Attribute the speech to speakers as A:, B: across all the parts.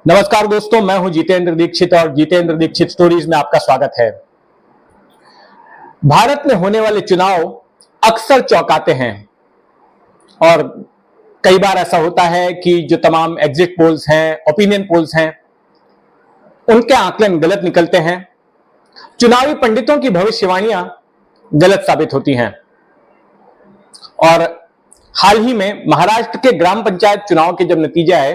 A: नमस्कार दोस्तों, मैं हूं जितेंद्र दीक्षित और जितेंद्र दीक्षित स्टोरीज में आपका स्वागत है। भारत में होने वाले चुनाव अक्सर चौंकाते हैं और कई बार ऐसा होता है कि जो तमाम एग्जिट पोल्स हैं, ओपिनियन पोल्स हैं, उनके आकलन गलत निकलते हैं। चुनावी पंडितों की भविष्यवाणियां गलत साबित होती हैं और हाल ही में महाराष्ट्र के ग्राम पंचायत चुनाव के जब नतीजे आए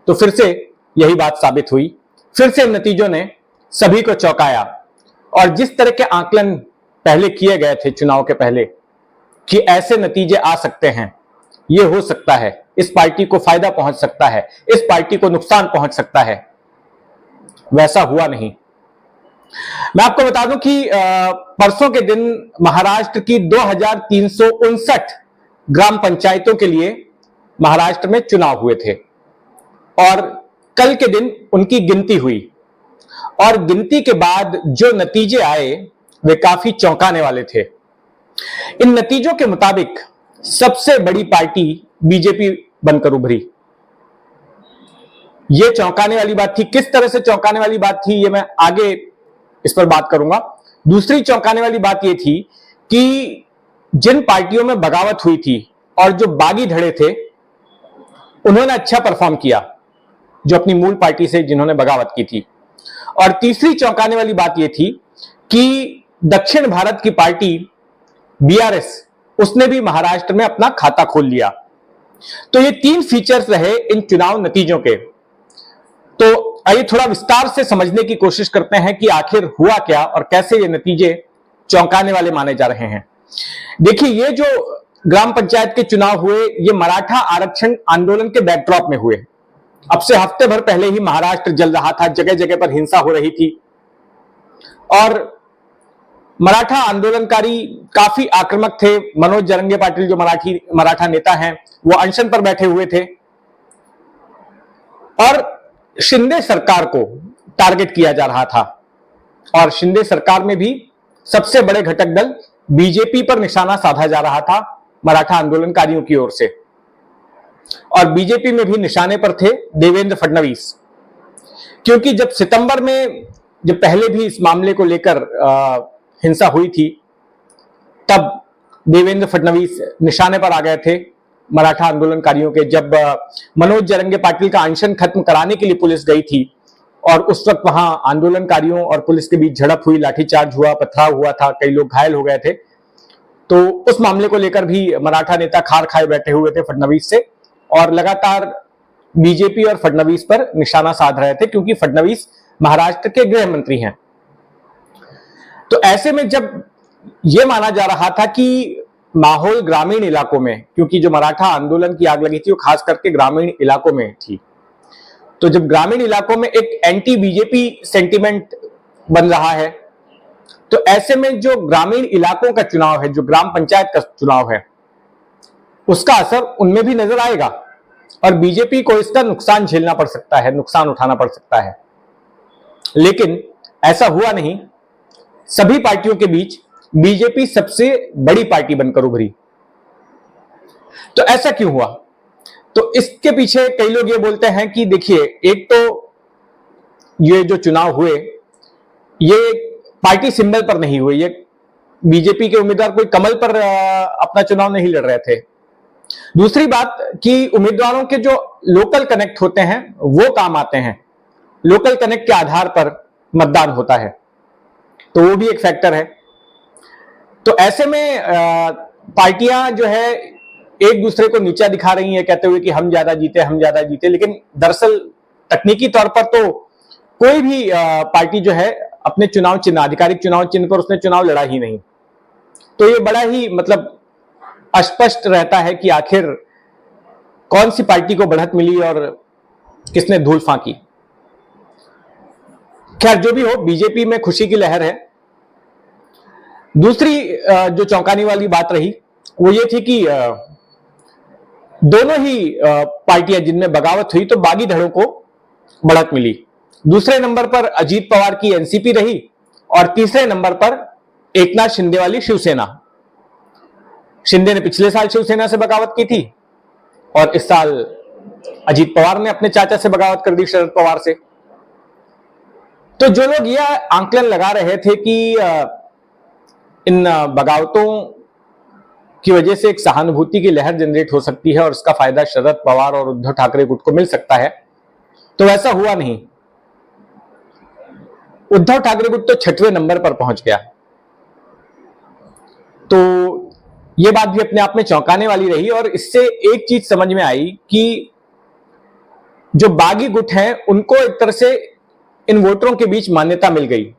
A: तो फिर से यही बात साबित हुई। फिर से नतीजों ने सभी को चौंकाया और जिस तरह के आकलन पहले किए गए थे चुनाव के पहले कि ऐसे नतीजे आ सकते हैं, ये हो सकता है, इस पार्टी को फायदा पहुंच सकता है, इस पार्टी को नुकसान पहुंच सकता है, वैसा हुआ नहीं। मैं आपको बता दूं कि परसों के दिन महाराष्ट्र की 2359 ग्राम पंचायतों के लिए महाराष्ट्र में चुनाव हुए थे और कल के दिन उनकी गिनती हुई और गिनती के बाद जो नतीजे आए वे काफी चौंकाने वाले थे। इन नतीजों के मुताबिक सबसे बड़ी पार्टी बीजेपी बनकर उभरी। यह चौंकाने वाली बात थी। किस तरह से चौंकाने वाली बात थी, यह मैं आगे इस पर बात करूंगा। दूसरी चौंकाने वाली बात यह थी कि जिन पार्टियों में बगावत हुई थी और जो बागी धड़े थे उन्होंने अच्छा परफॉर्म किया, जो अपनी मूल पार्टी से जिन्होंने बगावत की थी। और तीसरी चौंकाने वाली बात यह थी कि दक्षिण भारत की पार्टी बीआरएस, उसने भी महाराष्ट्र में अपना खाता खोल लिया। तो ये तीन फीचर्स रहे इन चुनाव नतीजों के। तो आइए थोड़ा विस्तार से समझने की कोशिश करते हैं कि आखिर हुआ क्या और कैसे ये नतीजे चौंकाने वाले माने जा रहे हैं। देखिए, ये जो ग्राम पंचायत के चुनाव हुए, ये मराठा आरक्षण आंदोलन के बैकड्रॉप में हुए। अब से हफ्ते भर पहले ही महाराष्ट्र जल रहा था, जगह जगह पर हिंसा हो रही थी और मराठा आंदोलनकारी काफी आक्रामक थे। मनोज जरंगे पाटिल जो मराठा नेता हैं, वो अनशन पर बैठे हुए थे और शिंदे सरकार को टारगेट किया जा रहा था और शिंदे सरकार में भी सबसे बड़े घटक दल बीजेपी पर निशाना साधा जा रहा था मराठा आंदोलनकारियों की ओर से। और बीजेपी में भी निशाने पर थे देवेंद्र फडणवीस, क्योंकि जब सितंबर में जब पहले भी इस मामले को लेकर हिंसा हुई थी, तब देवेंद्र फडणवीस निशाने पर आ गए थे मराठा आंदोलनकारियों के। जब मनोज जरंगे पाटिल का अनशन खत्म कराने के लिए पुलिस गई थी और उस वक्त वहां आंदोलनकारियों और पुलिस के बीच झड़प हुई, लाठीचार्ज हुआ, पथराव हुआ था, कई लोग घायल हो गए थे। तो उस मामले को लेकर भी मराठा नेता खार खाए बैठे हुए थे फडणवीस से और लगातार बीजेपी और फडणवीस पर निशाना साध रहे थे, क्योंकि फडणवीस महाराष्ट्र के गृह मंत्री हैं। तो ऐसे में जब यह माना जा रहा था कि माहौल ग्रामीण इलाकों में, क्योंकि जो मराठा आंदोलन की आग लगी थी वो खास करके ग्रामीण इलाकों में थी, तो जब ग्रामीण इलाकों में एक एंटी बीजेपी सेंटीमेंट बन रहा है, तो ऐसे में जो ग्रामीण इलाकों का चुनाव है, जो ग्राम पंचायत का चुनाव है, उसका असर उनमें भी नजर आएगा और बीजेपी को इसका नुकसान झेलना पड़ सकता है, नुकसान उठाना पड़ सकता है। लेकिन ऐसा हुआ नहीं। सभी पार्टियों के बीच बीजेपी सबसे बड़ी पार्टी बनकर उभरी। तो ऐसा क्यों हुआ? तो इसके पीछे कई लोग ये बोलते हैं कि देखिए, एक तो ये जो चुनाव हुए ये पार्टी सिंबल पर नहीं हुए। ये बीजेपी के उम्मीदवार कोई कमल पर अपना चुनाव नहीं लड़ रहे थे। दूसरी बात कि उम्मीदवारों के जो लोकल कनेक्ट होते हैं वो काम आते हैं। लोकल कनेक्ट के आधार पर मतदान होता है, तो वो भी एक फैक्टर है। तो ऐसे में पार्टियां जो है एक दूसरे को नीचा दिखा रही हैं, कहते हुए कि हम ज्यादा जीते, हम ज्यादा जीते। लेकिन दरअसल तकनीकी तौर पर तो कोई भी पार्टी जो है अपने चुनाव चिन्ह, आधिकारिक चुनाव चिन्ह पर उसने चुनाव लड़ा ही नहीं। तो ये बड़ा ही अस्पष्ट रहता है कि आखिर कौन सी पार्टी को बढ़त मिली और किसने धूल फांकी। खैर, जो भी हो, बीजेपी में खुशी की लहर है। दूसरी जो चौंकाने वाली बात रही वो ये थी कि दोनों ही पार्टियां जिनमें बगावत हुई, तो बागी धड़ों को बढ़त मिली। दूसरे नंबर पर अजीत पवार की एनसीपी रही और तीसरे नंबर पर एकनाथ शिंदे वाली शिवसेना। शिंदे ने पिछले साल शिवसेना से बगावत की थी और इस साल अजीत पवार ने अपने चाचा से बगावत कर दी, शरद पवार से। तो जो लोग यह आंकलन लगा रहे थे कि इन बगावतों की वजह से एक सहानुभूति की लहर जनरेट हो सकती है और इसका फायदा शरद पवार और उद्धव ठाकरे गुट को मिल सकता है, तो वैसा हुआ नहीं। उद्धव ठाकरे गुट तो 6वें नंबर पर पहुंच गया। तो यह बात भी अपने आप में चौंकाने वाली रही और इससे एक चीज समझ में आई कि जो बागी गुट हैं उनको एक तरह से इन वोटरों के बीच मान्यता मिल गई।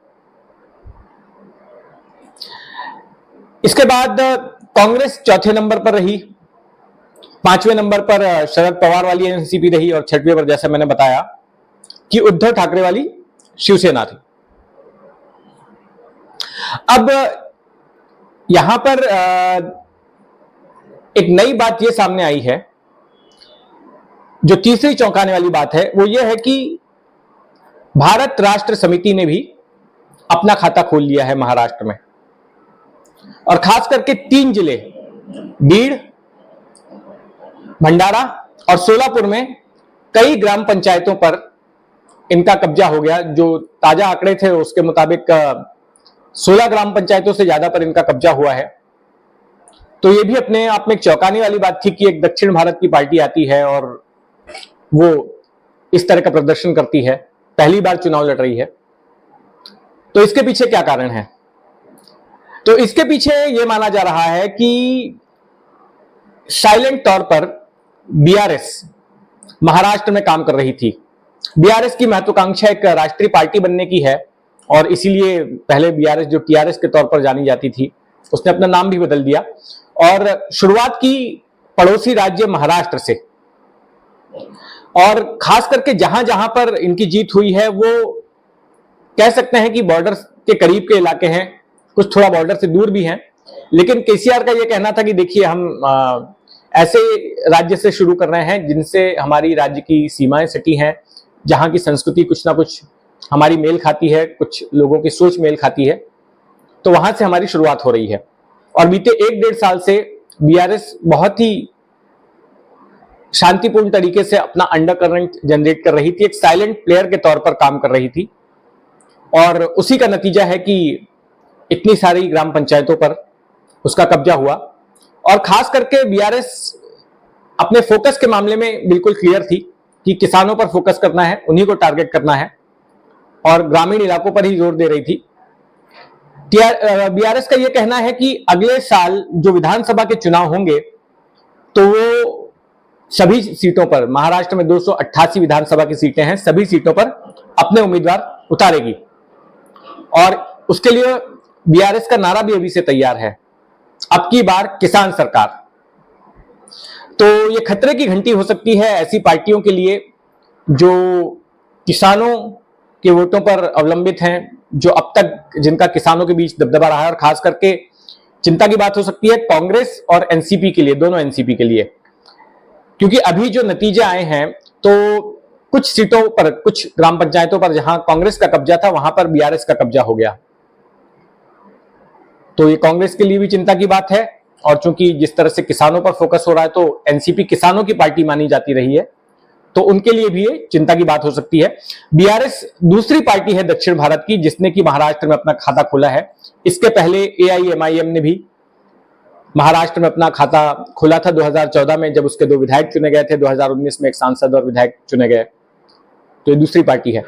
A: इसके बाद कांग्रेस 4थे नंबर पर रही, 5वें नंबर पर शरद पवार वाली एनसीपी रही और 6वें पर जैसा मैंने बताया कि उद्धव ठाकरे वाली शिवसेना थी। अब यहां पर एक नई बात यह सामने आई है, जो तीसरी चौंकाने वाली बात है, वो यह है कि भारत राष्ट्र समिति ने भी अपना खाता खोल लिया है महाराष्ट्र में, और खास करके 3 जिले बीड़, भंडारा और सोलापुर में कई ग्राम पंचायतों पर इनका कब्जा हो गया। जो ताजा आंकड़े थे उसके मुताबिक 16 ग्राम पंचायतों से ज्यादा पर इनका कब्जा हुआ है। तो यह भी अपने आप में एक चौंकाने वाली बात थी कि एक दक्षिण भारत की पार्टी आती है और वो इस तरह का प्रदर्शन करती है, पहली बार चुनाव लड़ रही है। तो इसके पीछे क्या कारण है? तो इसके पीछे यह माना जा रहा है कि साइलेंट तौर पर बीआरएस महाराष्ट्र में काम कर रही थी। बीआरएस की महत्वाकांक्षा एक राष्ट्रीय पार्टी बनने की है और इसीलिए पहले बीआरएस जो टीआरएस के तौर पर जानी जाती थी उसने अपना नाम भी बदल दिया और शुरुआत की पड़ोसी राज्य महाराष्ट्र से। और खास करके जहां जहां पर इनकी जीत हुई है वो कह सकते हैं कि बॉर्डर के करीब के इलाके हैं, कुछ थोड़ा बॉर्डर से दूर भी हैं। लेकिन केसीआर का यह कहना था कि देखिए हम ऐसे राज्य से शुरू कर रहे हैं जिनसे हमारी राज्य की सीमाएं सटी हैं, जहां की संस्कृति कुछ ना कुछ हमारी मेल खाती है, कुछ लोगों की सोच मेल खाती है, तो वहां से हमारी शुरुआत हो रही है। और बीते 1-1.5 साल से बीआरएस बहुत ही शांतिपूर्ण तरीके से अपना अंडरकरेंट जनरेट कर रही थी, एक साइलेंट प्लेयर के तौर पर काम कर रही थी और उसी का नतीजा है कि इतनी सारी ग्राम पंचायतों पर उसका कब्जा हुआ। और खास करके बीआरएस अपने फोकस के मामले में बिल्कुल क्लियर थी कि किसानों पर फोकस करना है, उन्हीं को टारगेट करना है और ग्रामीण इलाकों पर ही जोर दे रही थी। बीआरएस का यह कहना है कि अगले साल जो विधानसभा के चुनाव होंगे तो वो सभी सीटों पर, महाराष्ट्र में 288 विधानसभा की सीटें हैं, सभी सीटों पर अपने उम्मीदवार उतारेगी और उसके लिए बीआरएस का नारा भी अभी से तैयार है, अब की बार किसान सरकार। तो ये खतरे की घंटी हो सकती है ऐसी पार्टियों के लिए जो किसानों के वोटों पर अवलंबित हैं, जो अब तक जिनका किसानों के बीच दबदबा रहा है। और खास करके चिंता की बात हो सकती है कांग्रेस और एनसीपी के लिए, दोनों एनसीपी के लिए, क्योंकि अभी जो नतीजे आए हैं तो कुछ सीटों पर, कुछ ग्राम पंचायतों पर जहां कांग्रेस का कब्जा था वहां पर बीआरएस का कब्जा हो गया। तो ये कांग्रेस के लिए भी चिंता की बात है और चूंकि जिस तरह से किसानों पर फोकस हो रहा है तो एनसीपी किसानों की पार्टी मानी जाती रही है, तो उनके लिए भी ये चिंता की बात हो सकती है। बीआरएस दूसरी पार्टी है दक्षिण भारत की जिसने कि महाराष्ट्र में अपना खाता खोला है। इसके पहले एआईएमआईएम ने भी महाराष्ट्र में अपना खाता खोला था 2014 में, जब उसके 2 विधायक चुने गए थे। 2019 में एक सांसद और विधायक चुने गए। तो ये दूसरी पार्टी है।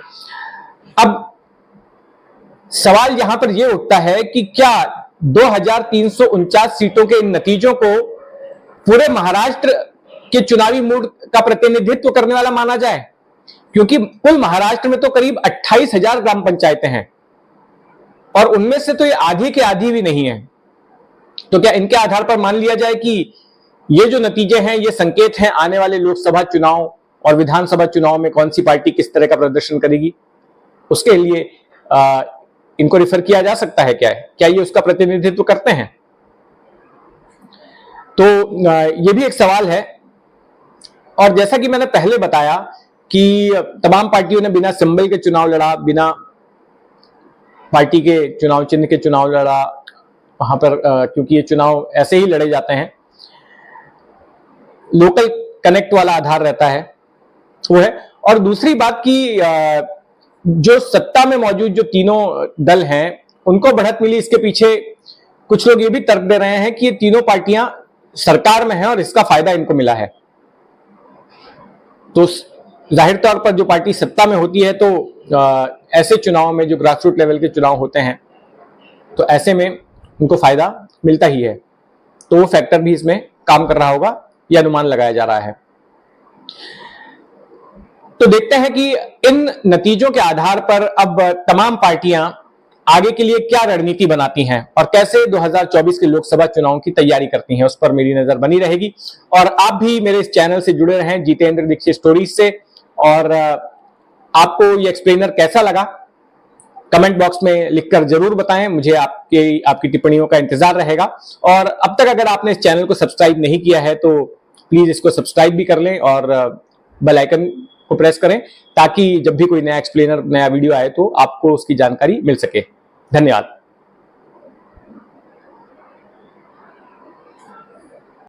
A: अब सवाल यहां पर यह उठता है कि क्या 2349 सीटों के इन नतीजों को पूरे महाराष्ट्र के चुनावी मूड का प्रतिनिधित्व करने वाला माना जाए, क्योंकि कुल महाराष्ट्र में तो करीब 28,000 ग्राम पंचायतें हैं और उनमें से तो ये आधी के आधी भी नहीं है। तो क्या इनके आधार पर मान लिया जाए कि ये जो नतीजे हैं ये संकेत हैं आने वाले लोकसभा चुनाव और विधानसभा चुनाव में कौन सी पार्टी किस तरह का प्रदर्शन करेगी, उसके लिए इनको रिफर किया जा सकता है? क्या ये उसका प्रतिनिधित्व करते हैं? तो ये भी एक सवाल है। और जैसा कि मैंने पहले बताया कि तमाम पार्टियों ने बिना सिंबल के चुनाव लड़ा, बिना पार्टी के चुनाव चिन्ह के चुनाव लड़ा वहां पर, क्योंकि ये चुनाव ऐसे ही लड़े जाते हैं। लोकल कनेक्ट वाला आधार रहता है वो है। और दूसरी बात की जो सत्ता में मौजूद जो तीनों दल हैं उनको बढ़त मिली, इसके पीछे कुछ लोग ये भी तर्क दे रहे हैं कि ये तीनों पार्टियां सरकार में हैं और इसका फायदा इनको मिला है। तो जाहिर तौर पर जो पार्टी सत्ता में होती है तो ऐसे चुनाव में जो ग्रासरूट लेवल के चुनाव होते हैं तो ऐसे में उनको फायदा मिलता ही है, तो वो फैक्टर भी इसमें काम कर रहा होगा, यह अनुमान लगाया जा रहा है। तो देखते हैं कि इन नतीजों के आधार पर अब तमाम पार्टियां आगे के लिए क्या रणनीति बनाती हैं और कैसे 2024 के लोकसभा चुनाव की तैयारी करती हैं, उस पर मेरी नजर बनी रहेगी। और आप भी मेरे इस चैनल से जुड़े रहें जितेंद्र दीक्षित स्टोरीज से। और आपको ये एक्सप्लेनर कैसा लगा कमेंट बॉक्स में लिखकर जरूर बताएं, मुझे आपकी टिप्पणियों का इंतजार रहेगा। और अब तक अगर आपने इस चैनल को सब्सक्राइब नहीं किया है तो प्लीज इसको सब्सक्राइब भी कर लें और बेल आइकन को प्रेस करें ताकि जब भी कोई नया एक्सप्लेनर नया वीडियो आए तो आपको उसकी जानकारी मिल सके। धन्यवाद।